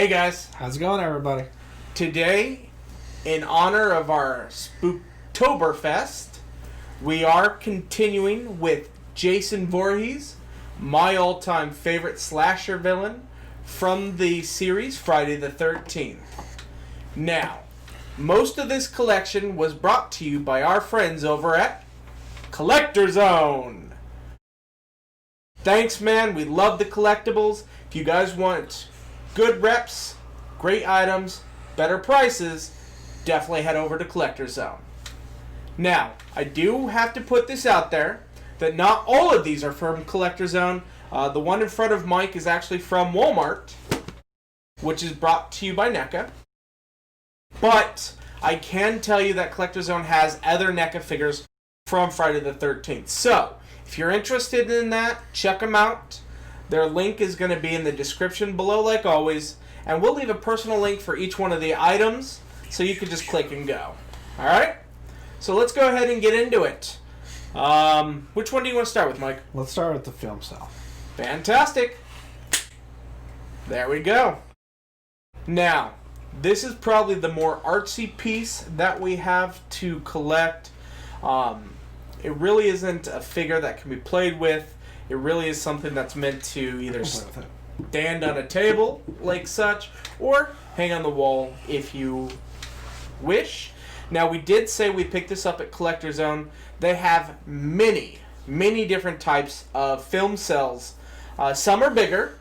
Hey guys, How's it going, everybody? today, in honor of our Spooktoberfest, we are continuing with Jason Voorhees, my all-time favorite slasher villain from the series Friday the 13th. Now, most of this collection was brought to you by our friends over at Collector Zone. Thanks, man. We love the collectibles. If you guys want good reps, great items, better prices, definitely head over to Collector Zone. Now, I do have to put this out there that not all of these are from Collector Zone. The one in front of Mike is actually from Walmart, which is brought to you by Neca. But I can tell you that Collector Zone has other Neca figures from Friday the 13th. So, if you're interested in that, check them out. Their link is going to be in the description below, like always. And we'll leave a personal link for each one of the items, so you can just click and go. Alright? So let's go ahead and get into it. Which one do you want to start with, Mike? Let's start with the film cell. Fantastic. There we go. Now, this is probably the more artsy piece that we have to collect. It really isn't a figure that can be played with. It really is something that's meant to either stand on a table like such or hang on the wall if you wish. Now, we did say we picked this up at Collector Zone. They have many different types of film cells. Some are bigger.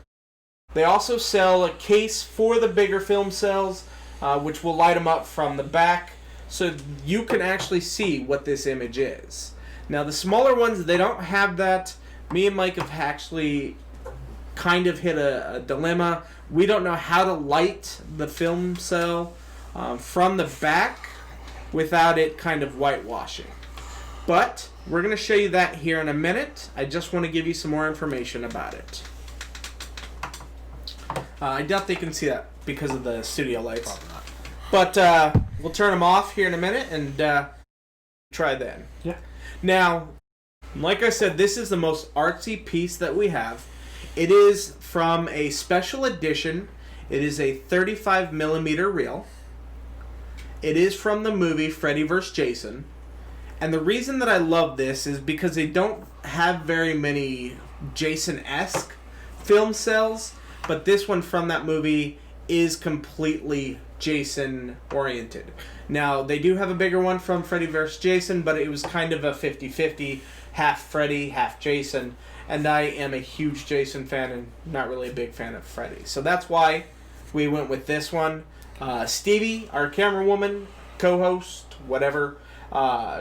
They also sell a case for the bigger film cells, which will light them up from the back so you can actually see what this image is. Now, the smaller ones, they don't have that. Me and Mike have actually kind of hit a dilemma. We don't know how to light the film cell from the back without it kind of whitewashing. But we're going to show you that here in a minute. I just want to give you some more information about it. I doubt they can see that because of the studio lights. Probably not. But we'll turn them off here in a minute and try then. Yeah. Now, like I said, this is the most artsy piece that we have. It is from a special edition. It is a 35mm reel. It is from the movie Freddy vs. Jason. And the reason that I love this is because they don't have very many Jason-esque film cells, but this one from that movie is completely Jason-oriented. Now, they do have a bigger one from Freddy vs. Jason, but it was kind of a 50-50, half Freddy, half Jason. And I am a huge Jason fan and not really a big fan of Freddy. So that's why we went with this one. Stevie, our camera woman, co-host, whatever,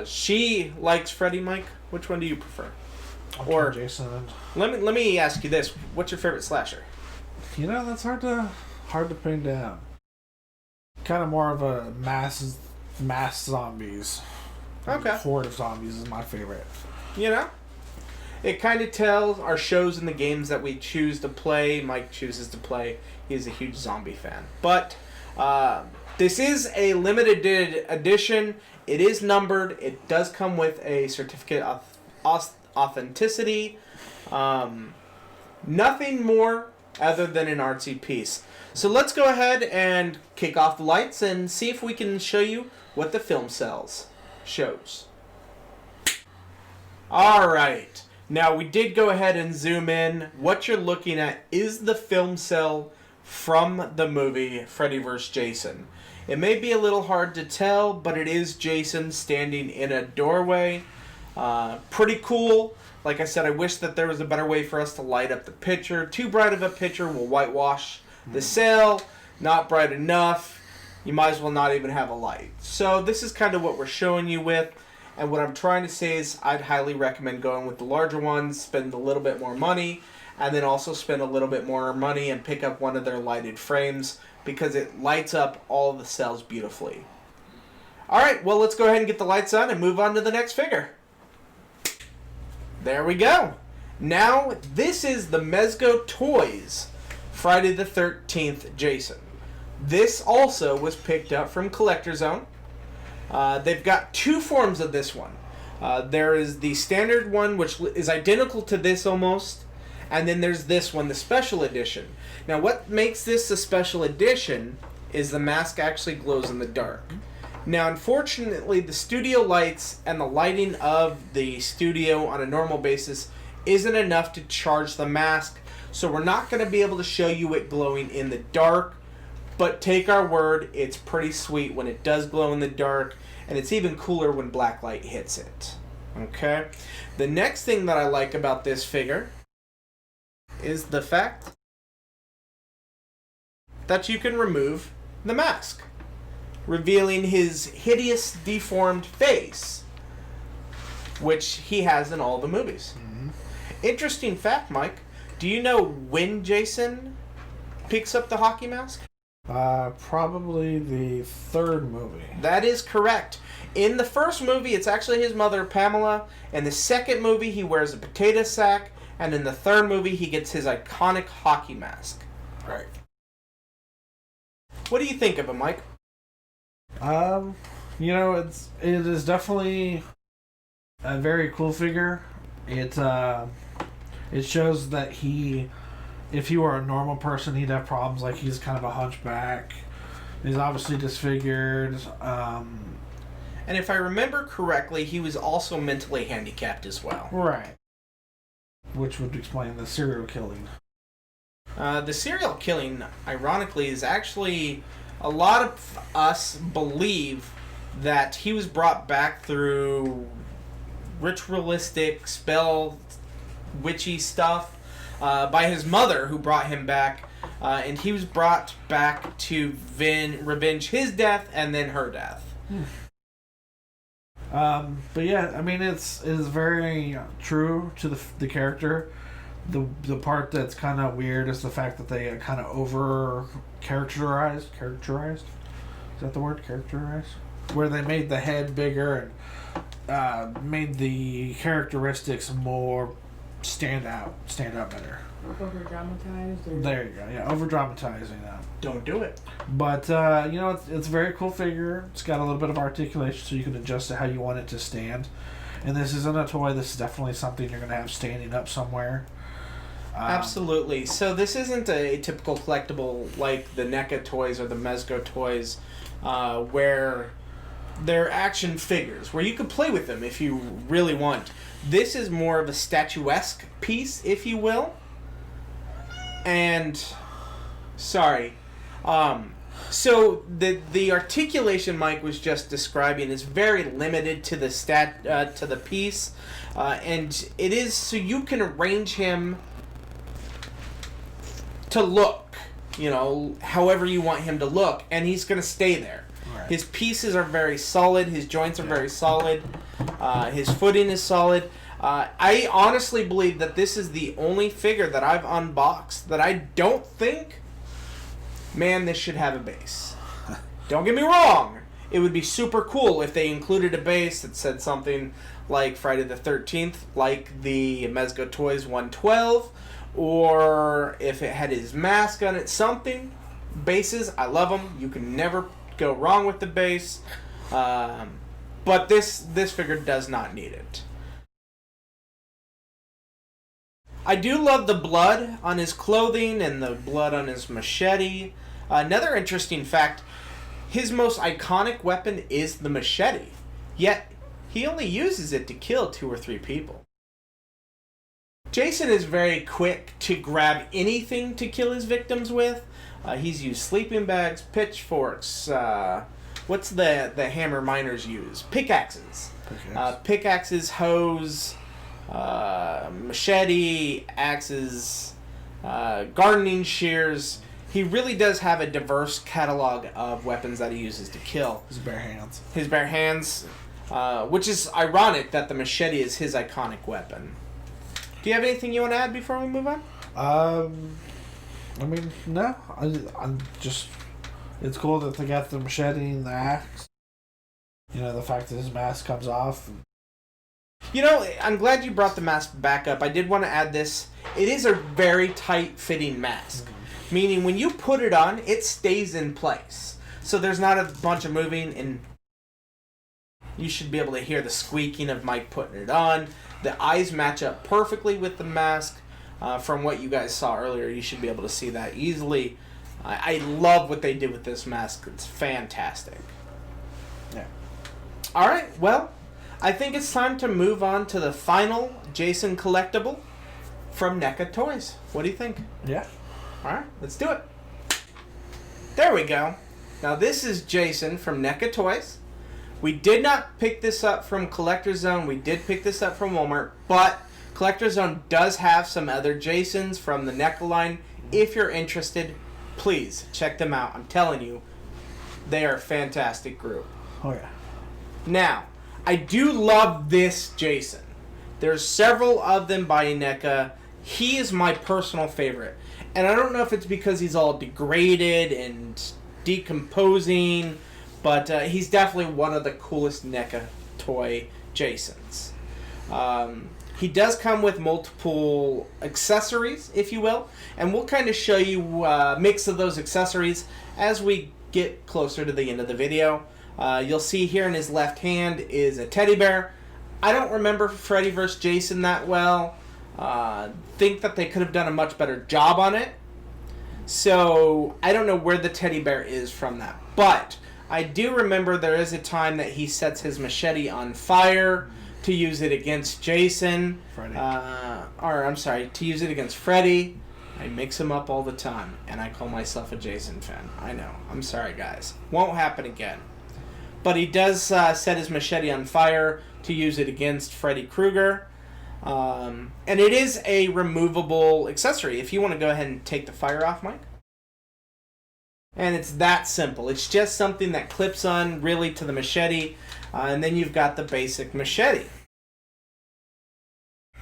she likes Freddy. Mike, which one do you prefer? Or Jason. Let me ask you this: what's your favorite slasher? You know, that's hard to pin down. Kind of more of a mass zombies. Okay. Horde of zombies is my favorite. You know, it kind of tells our shows and the games that we choose to play. Mike chooses to play. He's a huge zombie fan. But this is a limited edition. It is numbered. It does come with a certificate of authenticity. Nothing more other than an artsy piece. So let's go ahead and kick off the lights and see if we can show you what the film cells shows. Alright, now we did go ahead and zoom in. What you're looking at is the film cell from the movie Freddy vs. Jason. It may be a little hard to tell, but it is Jason standing in a doorway. Pretty cool. Like I said, I wish that there was a better way for us to light up the picture. Too bright of a picture will whitewash the cell. Not bright enough, you might as well not even have a light. So this is kind of what we're showing you with. And what I'm trying to say is I'd highly recommend going with the larger ones, spend a little bit more money, and then also spend a little bit more money and pick up one of their lighted frames because it lights up all the cells beautifully. Alright, well, let's go ahead and get the lights on and move on to the next figure. There we go. Now, this is the Mezco Toys Friday the 13th Jason. This also was picked up from Collector Zone. They've got two forms of this one. There is the standard one, which is identical to this almost, And then there's this one, the special edition. Now, what makes this a special edition is the mask actually glows in the dark. Now, unfortunately, the studio lights and the lighting of the studio on a normal basis isn't enough to charge the mask, so we're not going to be able to show you it glowing in the dark, but take our word, it's pretty sweet when it does glow in the dark, and it's even cooler when black light hits it. Okay? The next thing that I like about this figure is the fact that you can remove the mask, revealing his hideous, deformed face, which he has in all the movies. Mm-hmm. Interesting fact, Mike. Do you know when Jason picks up the hockey mask? Probably the third movie. That is correct. In the first movie, it's actually his mother, Pamela. In the second movie, he wears a potato sack. And in the third movie, he gets his iconic hockey mask. Right. What do you think of him, Mike? It is definitely a very cool figure. It shows that if he were a normal person, he'd have problems. Like, he's kind of a hunchback. He's obviously disfigured. And if I remember correctly, he was also mentally handicapped as well. Right. Which would explain the serial killing. The serial killing, ironically, is actually... A lot of us believe that he was brought back through ritualistic, spell, witchy stuff by his mother, who brought him back. And he was brought back to revenge his death and then her death. But yeah, I mean, it is very true to the character. The part that's kind of weird is the fact that they kind of over characterized. Is that the word? Characterized? Where they made the head bigger and made the characteristics more stand out better. Over dramatized. There you go. Yeah, over dramatizing that. Don't do it. But it's a very cool figure. It's got a little bit of articulation, so you can adjust it how you want it to stand. And this isn't a toy. This is definitely something you're going to have standing up somewhere. Absolutely. So this isn't a typical collectible like the Neca toys or the Mezco toys, where they're action figures, where you can play with them if you really want. This is more of a statuesque piece, if you will. And, sorry. So the articulation Mike was just describing is very limited to the piece, and it is so you can arrange him to look, however you want him to look, and he's going to stay there. Right. His pieces are very solid. His joints are very solid. His footing is solid. I honestly believe that this is the only figure that I've unboxed that I don't think, man, this should have a base. Don't get me wrong. It would be super cool if they included a base that said something like Friday the 13th, like the Mezco Toys 112, or if it had his mask on it, something. Bases, I love them. You can never go wrong with the base. But this figure does not need it. I do love the blood on his clothing and the blood on his machete. Another interesting fact, his most iconic weapon is the machete. Yet, he only uses it to kill 2 or 3 people. Jason is very quick to grab anything to kill his victims with. He's used sleeping bags, pitchforks, what's the hammer miners use? Pickaxes. Pickaxes, hoes, machete, axes, gardening shears. He really does have a diverse catalog of weapons that he uses to kill. His bare hands. Which is ironic that the machete is his iconic weapon. Do you have anything you want to add before we move on? I mean, no. I'm just... It's cool that they got the machete and the axe. The fact that his mask comes off. I'm glad you brought the mask back up. I did want to add this. It is a very tight-fitting mask. Mm-hmm. Meaning when you put it on, it stays in place. So there's not a bunch of moving, and you should be able to hear the squeaking of Mike putting it on. The eyes match up perfectly with the mask. from what you guys saw earlier. You should be able to see that easily. I love what they did with this mask. It's fantastic. Yeah. All right, well, I think it's time to move on to the final Jason collectible from Neca Toys. What do you think? Yeah. All right, let's do it. There we go. Now, this is Jason from Neca Toys. We did not pick this up from Collector Zone. We did pick this up from Walmart, but Collector Zone does have some other Jasons from the Neca line. If you're interested, please check them out. I'm telling you, they are a fantastic group. Oh, yeah. Now, I do love this Jason. There's several of them by Neca. He is my personal favorite. And I don't know if it's because he's all degraded and decomposing, but he's definitely one of the coolest Neca toy Jasons. He does come with multiple accessories, if you will, and we'll kind of show you a mix of those accessories as we get closer to the end of the video. You'll see here in his left hand is a teddy bear. I don't remember Freddy vs. Jason that well. Think that they could have done a much better job on it. So I don't know where the teddy bear is from that. But I do remember there is a time that he sets his machete on fire to use it against Jason. Freddy. To use it against Freddy. I mix him up all the time, and I call myself a Jason fan. I know. I'm sorry, guys. Won't happen again. But he does set his machete on fire to use it against Freddy Krueger. And it is a removable accessory. If you want to go ahead and take the fire off, Mike. And it's that simple. It's just something that clips on really to the machete. And then you've got the basic machete.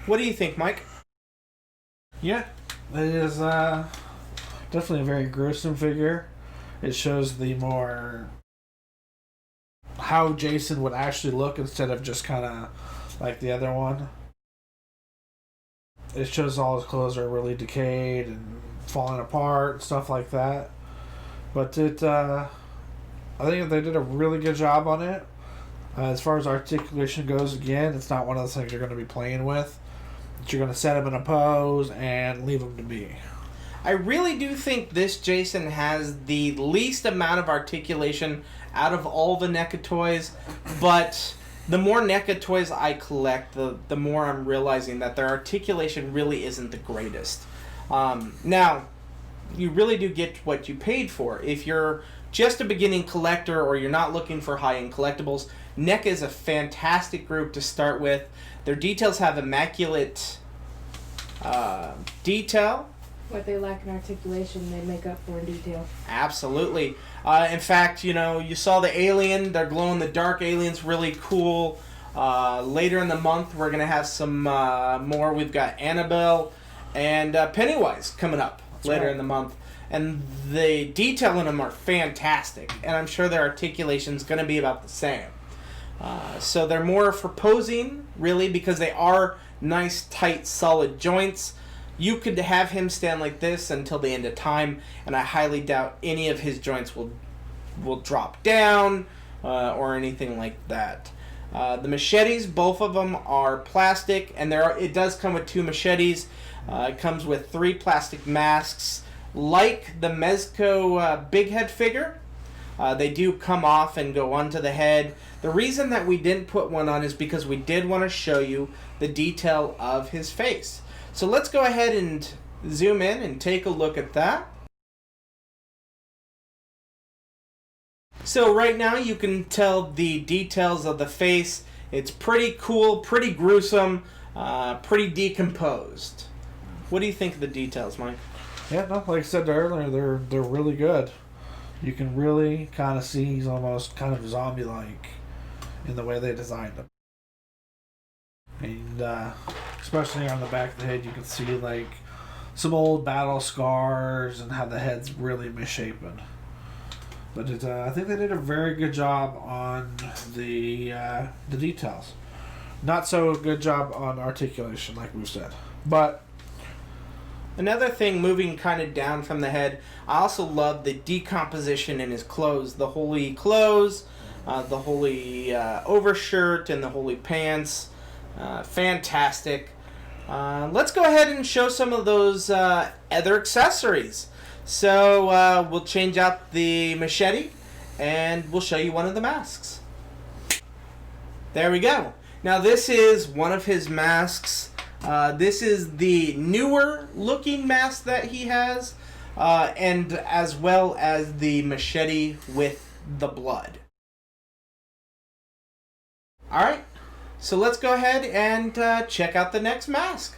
What do you think, Mike? Yeah. It is definitely a very gruesome figure. It shows the more how Jason would actually look instead of just kind of like the other one. It shows all his clothes are really decayed and falling apart and stuff like that. But I think they did a really good job on it. As far as articulation goes, again, it's not one of those things you're going to be playing with. You're going to set him in a pose and leave him to be. I really do think this Jason has the least amount of articulation out of all the Neca toys, but the more Neca toys I collect, the more I'm realizing that their articulation really isn't the greatest. Now, you really do get what you paid for. If you're just a beginning collector or you're not looking for high-end collectibles, Neca is a fantastic group to start with. Their details have immaculate detail. What they lack in articulation, they make up for in detail. Absolutely. In fact, you saw the alien. They're glow-in-the-dark aliens, really cool. Later in the month, we're going to have some more. We've got Annabelle and Pennywise coming up later in the month. And the detail in them are fantastic. And I'm sure their articulation's going to be about the same. So they're more for posing, really, because they are nice, tight, solid joints. You could have him stand like this until the end of time, and I highly doubt any of his joints will drop down or anything like that. The machetes, both of them are plastic, and it does come with 2 machetes. It comes with 3 plastic masks. Like the Mezco big head figure, they do come off and go onto the head. The reason that we didn't put one on is because we did want to show you the detail of his face. So let's go ahead and zoom in and take a look at that. So right now you can tell the details of the face. It's pretty cool, pretty gruesome, pretty decomposed. What do you think of the details, Mike? Yeah, no, like I said earlier, they're really good. You can really kind of see he's almost kind of zombie-like in the way they designed him. And especially on the back of the head, you can see like some old battle scars and how the head's really misshapen. But I think they did a very good job on the details. Not so good job on articulation, like we've said. But another thing, moving kind of down from the head, I also love the decomposition in his clothes. The holy clothes, the holy overshirt, and the holy pants. Fantastic. let's go ahead and show some of those other accessories. So we'll change out the machete and we'll show you one of the masks. There we go. Now this is one of his masks. This is the newer looking mask that he has, and as well as the machete with the blood. Alright, so let's go ahead and check out the next mask.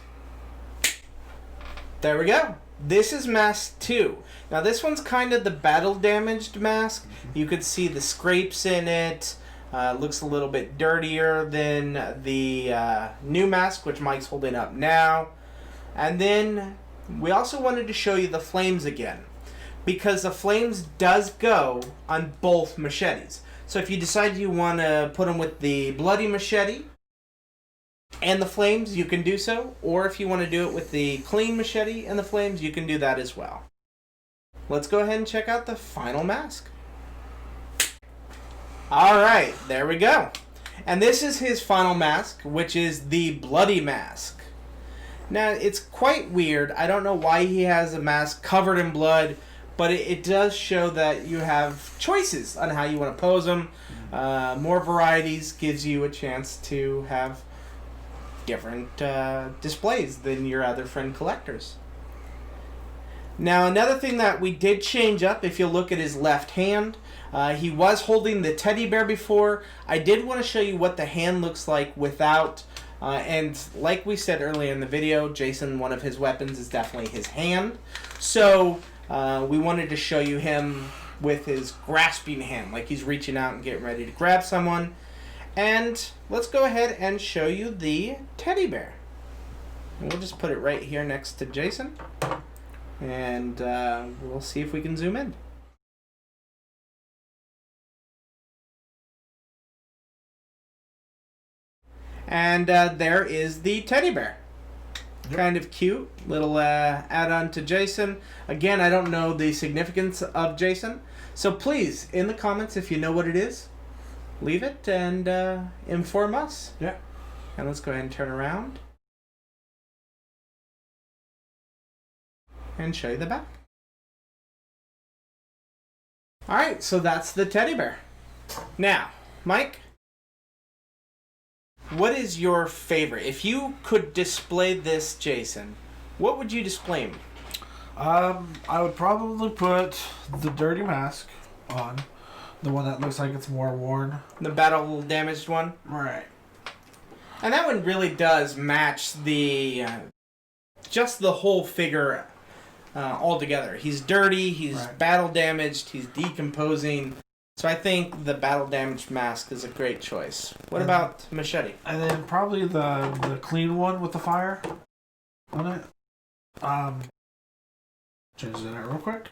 There we go. This is mask 2. Now this one's kind of the battle damaged mask. You could see the scrapes in it. Looks a little bit dirtier than the new mask, which Mike's holding up now. And then we also wanted to show you the flames again, because the flames does go on both machetes. So if you decide you want to put them with the bloody machete and the flames, you can do so. Or if you want to do it with the clean machete and the flames, you can do that as well. Let's go ahead and check out the final mask. Alright, there we go. And this is his final mask, which is the bloody mask. Now, it's quite weird. I don't know why he has a mask covered in blood, but it does show that you have choices on how you want to pose them. More varieties gives you a chance to have different displays than your other friend collectors. Now, another thing that we did change up, if you look at his left hand, he was holding the teddy bear before. I did want to show you what the hand looks like without, and like we said earlier in the video, Jason, one of his weapons is definitely his hand. So we wanted to show you him with his grasping hand, like he's reaching out and getting ready to grab someone. And let's go ahead and show you the teddy bear. And we'll just put it right here next to Jason. And we'll see if we can zoom in. And there is the teddy bear. Yep. Kind of cute. Little add-on to Jason. Again, I don't know the significance of Jason. So please, in the comments, if you know what it is, leave it and inform us. Yeah. And let's go ahead and turn around. And show you the back. Alright, so that's the teddy bear. Now, Mike, what is your favorite? If you could display this Jason, what would you display him? I would probably put the dirty mask on. The one that looks like it's more worn. The battle damaged one? Right. And that one really does match the just the whole figure altogether. He's dirty, he's right. Battle damaged, he's decomposing. So I think the battle damaged mask is a great choice. What about machete? And then probably the clean one with the fire on it. Change that out real quick.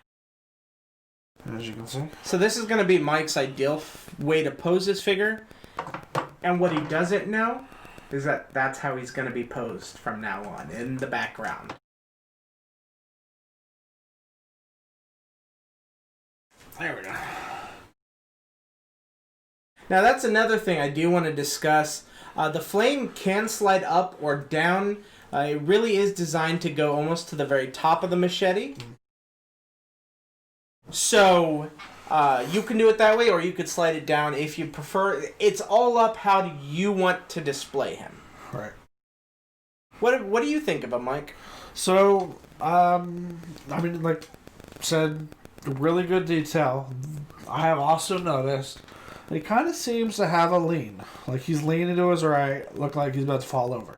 As you can see. So this is going to be Mike's ideal way to pose his figure. And what he doesn't know is that that's how he's going to be posed from now on, in the background. There we go. Now that's another thing I do want to discuss. The flame can slide up or down. It really is designed to go almost to the very top of the machete. So you can do it that way, or you could slide it down if you prefer. It's all up how do you want to display him. Right. What do you think of him, Mike? So, I mean, like said, really good detail. I have also noticed he kind of seems to have a lean. Like he's leaning to his right, look like he's about to fall over.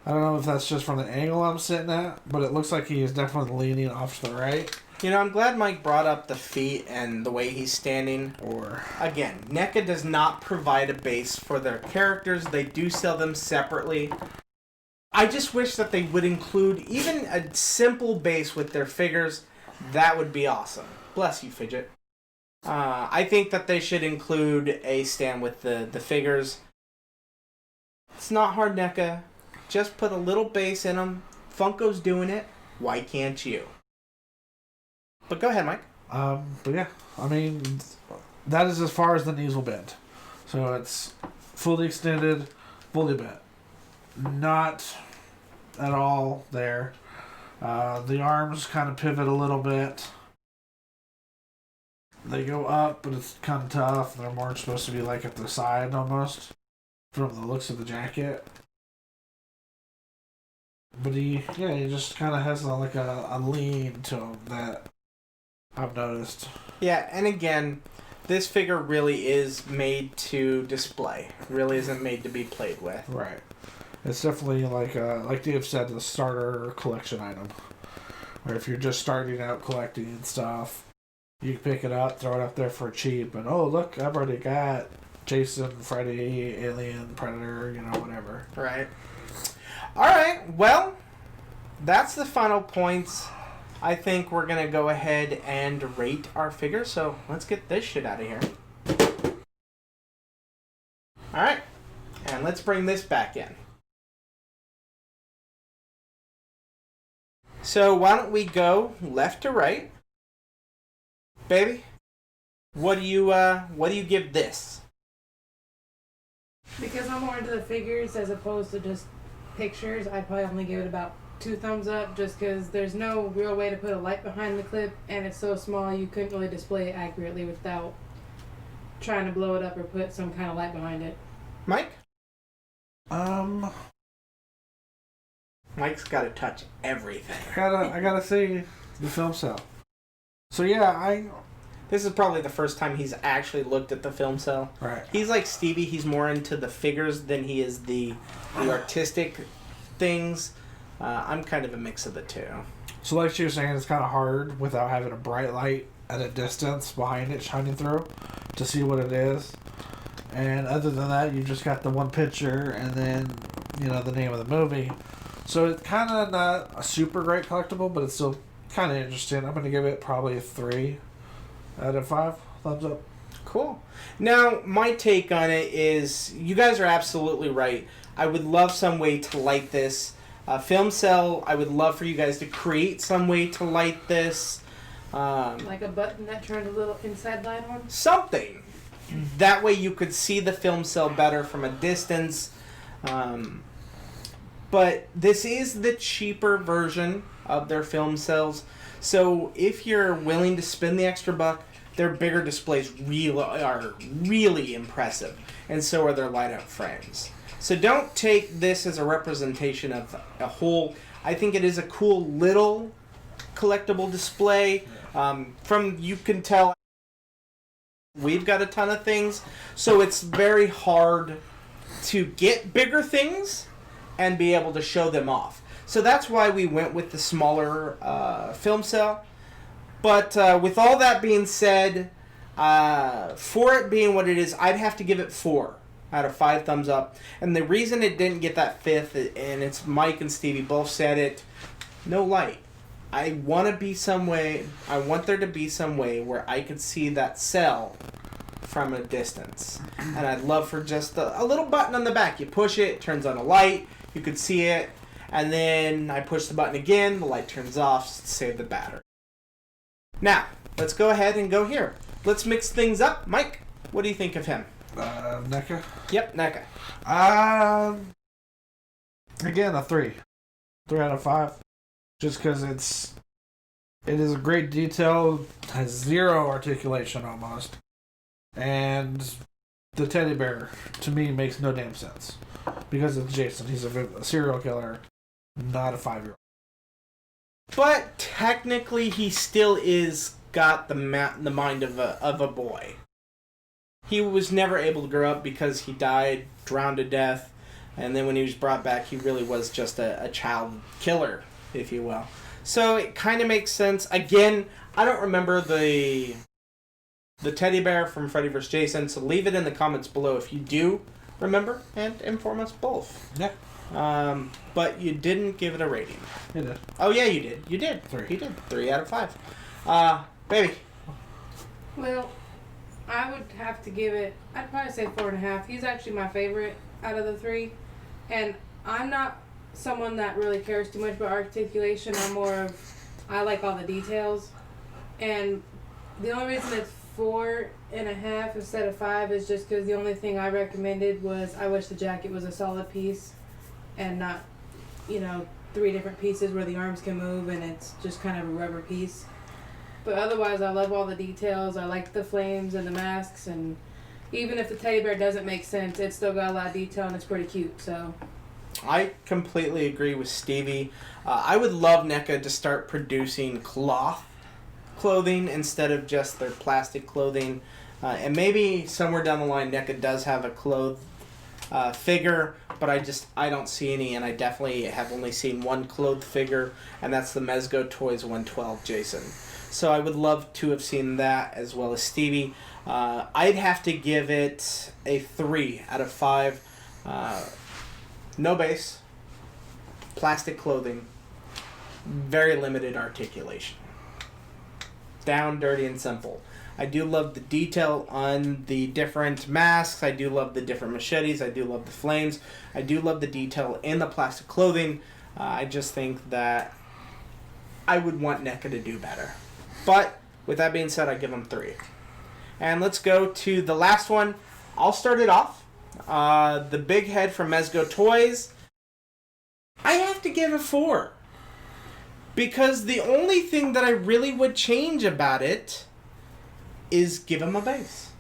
I don't know if that's just from the angle I'm sitting at, but it looks like he is definitely leaning off to the right. You know, I'm glad Mike brought up the feet and the way he's standing. Or again, NECA does not provide a base for their characters. They do sell them separately. I just wish that they would include even a simple base with their figures. That would be awesome. Bless you, Fidget. I think that they should include a stand with the figures. It's not hard, NECA. Just put a little base in them. Funko's doing it. Why can't you? But go ahead, Mike. but yeah, I mean, that is as far as the knees will bend. So it's fully extended, fully bent. Not at all there. The arms kind of pivot a little bit. They go up, but it's kind of tough. They're more supposed to be like at the side almost, from the looks of the jacket. But he just kind of has like a lean to him that I've noticed. Yeah, and again, this figure really is made to display. Really isn't made to be played with. Right. It's definitely like Dave said, the starter collection item. Where if you're just starting out collecting and stuff, you can pick it up, throw it up there for cheap, and oh look, I've already got Jason, Freddy, Alien, Predator, whatever. Right. Alright, well, that's the final points. I think we're going to go ahead and rate our figure, so let's get this shit out of here. Alright, and let's bring this back in. So why don't we go left to right? Baby, what do you give this? Because I'm more into the figures as opposed to just pictures, I'd probably only give it about 2 thumbs up, just because there's no real way to put a light behind the clip, and it's so small you couldn't really display it accurately without trying to blow it up or put some kind of light behind it. Mike? I Mike's got to touch everything. gotta see the film cell. So yeah, This is probably the first time he's actually looked at the film cell. right. He's like Stevie. He's more into the figures than he is the artistic things. I'm kind of a mix of the two. So like she was saying, it's kind of hard without having a bright light at a distance behind it shining through to see what it is. And other than that, you just got the one picture and then, the name of the movie. So it's kind of not a super great collectible, but it's still kind of interesting. I'm going to give it probably a 3 out of 5 thumbs up. Cool. Now, my take on it is, you guys are absolutely right. I would love some way to light this. Film cell, I would love for you guys to create some way to light this. Like a button that turned a little inside light on? Something. That way you could see the film cell better from a distance. But this is the cheaper version of their film cells. So if you're willing to spend the extra buck, their bigger displays are really impressive. And so are their light-up frames. So don't take this as a representation of a whole. I think it is a cool little collectible display. From you can tell we've got a ton of things, so it's very hard to get bigger things and be able to show them off. So that's why we went with the smaller film cell. But with all that being said, for it being what it is, I'd have to give it 4 out of 5 thumbs up. And the reason it didn't get that 5th, and it's Mike and Stevie both said it, no light. I want there to be some way where I could see that cell from a distance. And I'd love for just a little button on the back. You push it, it turns on a light, you could see it, and then I push the button again, the light turns off, save the battery. Now, let's go ahead and go here. Let's mix things up. Mike, what do you think of him? Neca? Yep, Neca. Again, a 3. 3 out of 5. Just because it is a great detail, has 0 articulation almost. And the teddy bear, to me, makes no damn sense. Because it's Jason. He's a serial killer, not a 5-year-old. But technically, he still is got the mind of a boy. He was never able to grow up because he died, drowned to death, and then when he was brought back, he really was just a child killer, if you will. So it kind of makes sense. Again, I don't remember the teddy bear from Freddy vs. Jason, so leave it in the comments below if you do remember, and inform us both. Yeah. But you didn't give it a rating. You did. Oh yeah, you did. You did. 3. You did. 3 out of 5. Baby. Well, I would have to give it, I'd probably say 4.5. He's actually my favorite out of the 3. And I'm not someone that really cares too much about articulation. I'm more of, I like all the details. And the only reason it's 4.5 instead of 5 is just because the only thing I recommended was I wish the jacket was a solid piece and not, 3 different pieces where the arms can move and it's just kind of a rubber piece. But otherwise, I love all the details. I like the flames and the masks, and even if the teddy bear doesn't make sense, it's still got a lot of detail and it's pretty cute. So I completely agree with Stevie. I would love NECA to start producing cloth clothing instead of just their plastic clothing. And maybe somewhere down the line, NECA does have a cloth figure, but I don't see any, and I definitely have only seen one clothed figure, and that's the Mezco Toys 112 Jason. So I would love to have seen that as well as Stevie. I'd have to give it a 3 out of 5. No base, plastic clothing, very limited articulation. Down, dirty, and simple. I do love the detail on the different masks. I do love the different machetes. I do love the flames. I do love the detail in the plastic clothing. I just think that I would want NECA to do better. But with that being said, I give them 3. And let's go to the last one. I'll start it off. The big head from Mezco Toys. I have to give it 4. Because the only thing that I really would change about it is give him a base.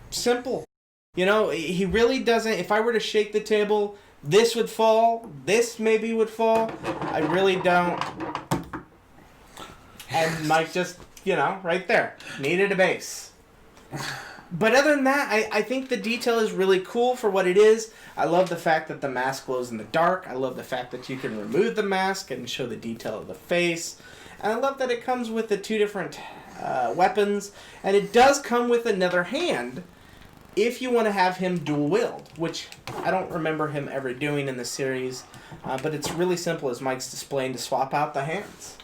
Simple. You know, he really doesn't... If I were to shake the table, this would fall. This maybe would fall. I really don't... And Mike just, right there. Needed a base. But other than that, I think the detail is really cool for what it is. I love the fact that the mask glows in the dark. I love the fact that you can remove the mask and show the detail of the face. And I love that it comes with the 2 different weapons. And it does come with another hand if you want to have him dual wield, which I don't remember him ever doing in the series. But it's really simple, as Mike's displaying, to swap out the hands.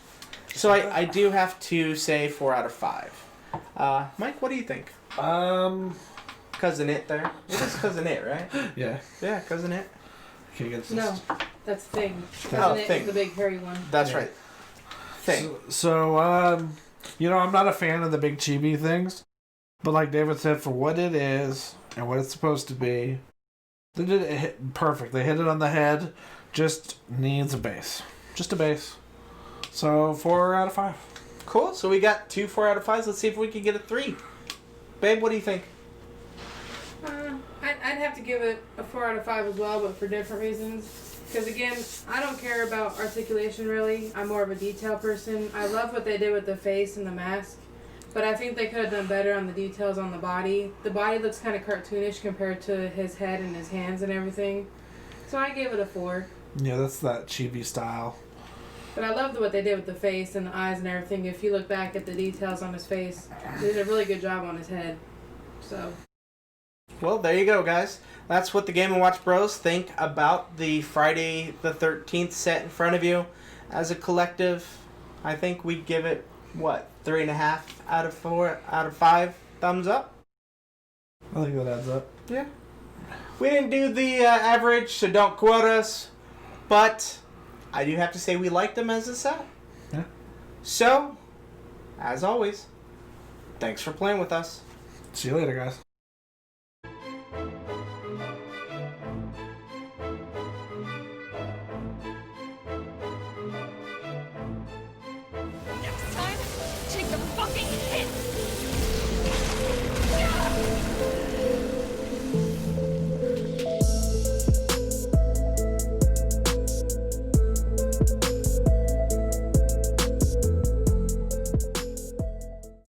So I do have to say 4 out of 5. Mike, what do you think? Cousin It there. It is Cousin It, right? Yeah. Yeah, Cousin It. Okay, get this. no, that's Thing. Oh, It Thing. is the big hairy one. That's Yeah. right. Thing. So, I'm not a fan of the big chibi things, but like David said, for what it is and what it's supposed to be, they did it perfect. They hit it on the head. Just needs a base. Just a base. So 4 out of 5. Cool. So we got 2 4 out of 5s. Let's see if we can get a 3. Babe, what do you think? I'd have to give it a 4 out of 5 as well, but for different reasons. Because again, I don't care about articulation really. I'm more of a detail person. I love what they did with the face and the mask, but I think they could have done better on the details on the body. The body looks kind of cartoonish compared to his head and his hands and everything. So I gave it a 4. Yeah, that's that chibi style. But I loved what they did with the face and the eyes and everything. If you look back at the details on his face, they did a really good job on his head. So. Well, there you go, guys. That's what the Game & Watch Bros think about the Friday the 13th set in front of you. As a collective, I think we'd give it, 3.5 out of 4 out of 5 thumbs up? I think that adds up. Yeah. We didn't do the average, so don't quote us. But I do have to say we liked them as a set. Yeah. So, as always, thanks for playing with us. See you later, guys. Next time, take the fucking hit!